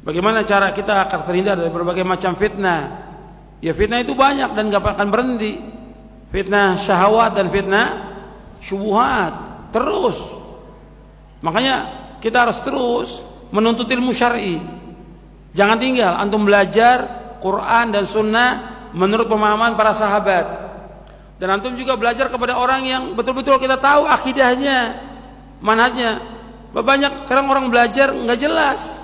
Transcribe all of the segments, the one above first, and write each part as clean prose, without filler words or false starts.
Bagaimana cara kita akan terhindar dari berbagai macam fitnah? Ya fitnah itu banyak dan gak akan berhenti. Fitnah syahwat dan fitnah syubhat terus. Makanya kita harus terus menuntut ilmu syar'i. Jangan tinggal antum belajar Quran dan sunnah menurut pemahaman para sahabat. Dan antum juga belajar kepada orang yang betul-betul kita tahu akidahnya, manhajnya. Banyak sekarang orang belajar nggak jelas.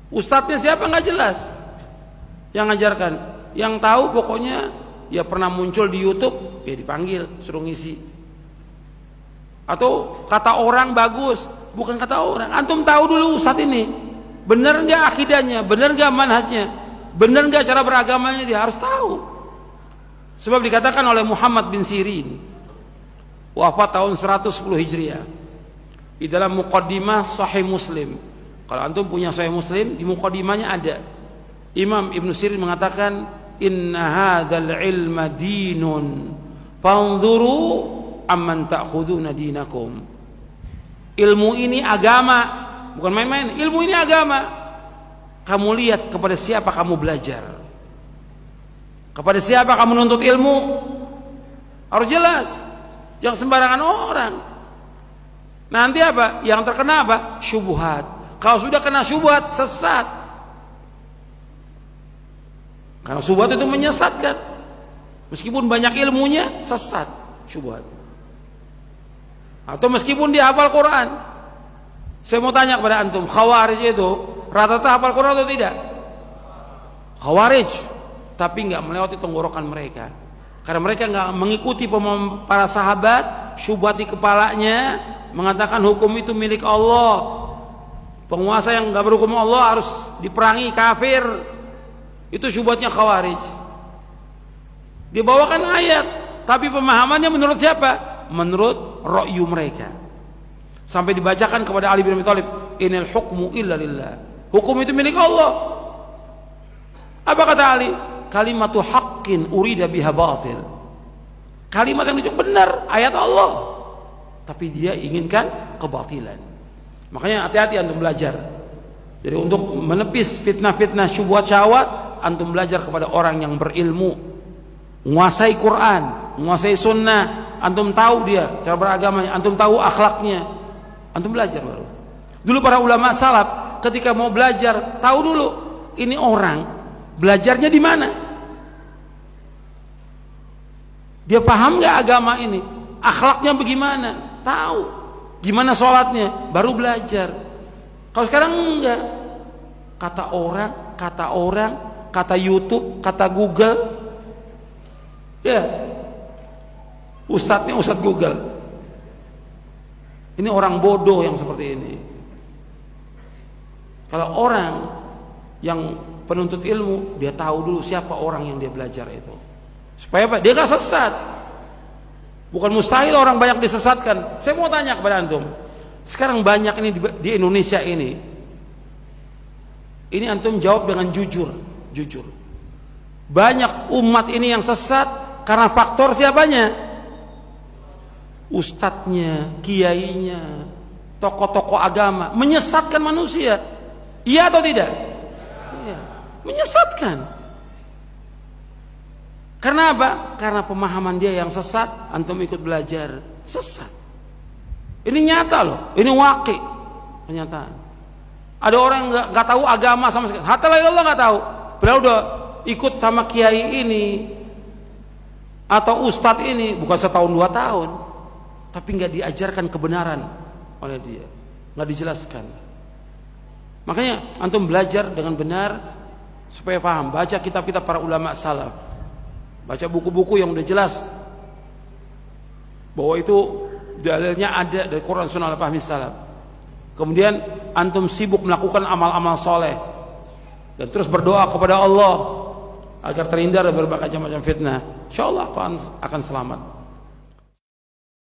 Ustadznya siapa nggak jelas. Yang ngajarkan, yang tahu pokoknya ya pernah muncul di YouTube, ya dipanggil suruh ngisi. Atau kata orang bagus, bukan kata orang. Antum tahu dulu ustadz ini benar nggak akidahnya, benar nggak manhajnya, benar nggak cara beragamanya, dia harus tahu. Sebab dikatakan oleh Muhammad bin Sirin, wafat tahun 110 Hijriah, di dalam muqaddimah Sahih Muslim. Kalau antum punya Sahih Muslim, di muqaddimahnya ada Imam Ibn Sirin mengatakan, inna hadzal ilma dinun fanzuru amman ta'khuduna dinakum. Ilmu ini agama, bukan main-main. Ilmu ini agama. Kamu lihat kepada siapa kamu belajar, kepada siapa kamu menuntut ilmu, harus jelas. Jangan sembarangan orang. Nanti apa? Yang terkena apa? Syubhat. Kalau sudah kena syubhat, sesat. Karena syubhat itu menyesatkan. Meskipun banyak ilmunya, sesat syubhat. Atau meskipun dia hafal Quran. Saya mau tanya kepada antum, Khawarij itu rata-rata hafal Quran atau tidak? Khawarij, tapi nggak melewati tenggorokan mereka. Karena mereka nggak mengikuti para sahabat, syubhat di kepalanya mengatakan hukum itu milik Allah. Penguasa yang nggak berhukum Allah harus diperangi, kafir. Itu syubhatnya Khawarij. Dibawakan ayat, tapi pemahamannya menurut siapa? Menurut ra'yu mereka. Sampai dibacakan kepada Ali bin Abi Thalib, inil hukmu illa lillah. Hukum itu milik Allah. Apa kata Ali? Kalimatu haqqin urida biha batil. Kalimat yang itu benar, ayat Allah, tapi dia inginkan kebatilan. Makanya hati-hati antum belajar. Jadi untuk menepis fitnah-fitnah syubhat syahwat, antum belajar kepada orang yang berilmu, menguasai Quran, menguasai sunnah. Antum tahu dia cara beragamanya, antum tahu akhlaknya, antum belajar baru. Dulu para ulama salaf ketika mau belajar, tahu dulu ini orang belajarnya di mana, dia paham nggak agama ini, akhlaknya bagaimana, tahu gimana sholatnya, baru belajar. Kalau sekarang enggak, kata orang, kata YouTube, kata Google, ya ustadznya ustadz Google. Ini orang bodoh yang seperti ini. Kalau orang yang penuntut ilmu, dia tahu dulu siapa orang yang dia belajar itu, supaya apa? Dia gak sesat. Bukan mustahil orang banyak disesatkan. Saya mau tanya kepada antum, sekarang banyak ini di Indonesia ini antum jawab dengan jujur. Banyak umat ini yang sesat karena faktor siapanya? Ustadznya, kiainya, tokoh-tokoh agama menyesatkan manusia. Iya atau tidak? Iya, menyesatkan. Karena apa? Karena pemahaman dia yang sesat, antum ikut belajar, sesat. Ini nyata loh, ini waqi, kenyataan. Ada orang yang nggak tahu agama sama sekali, hatta la ilallah nggak tahu, padahal udah ikut sama kiai ini atau ustadz ini bukan setahun 2 tahun, tapi nggak diajarkan kebenaran oleh dia, nggak dijelaskan. Makanya antum belajar dengan benar supaya paham. Baca kitab-kitab para ulama salaf, baca buku-buku yang udah jelas bahwa itu dalilnya ada dari Quran Sunnah al-Fahmi salaf. Kemudian antum sibuk melakukan amal-amal soleh dan terus berdoa kepada Allah agar terhindar dari berbagai macam fitnah. Insyaallah akan selamat.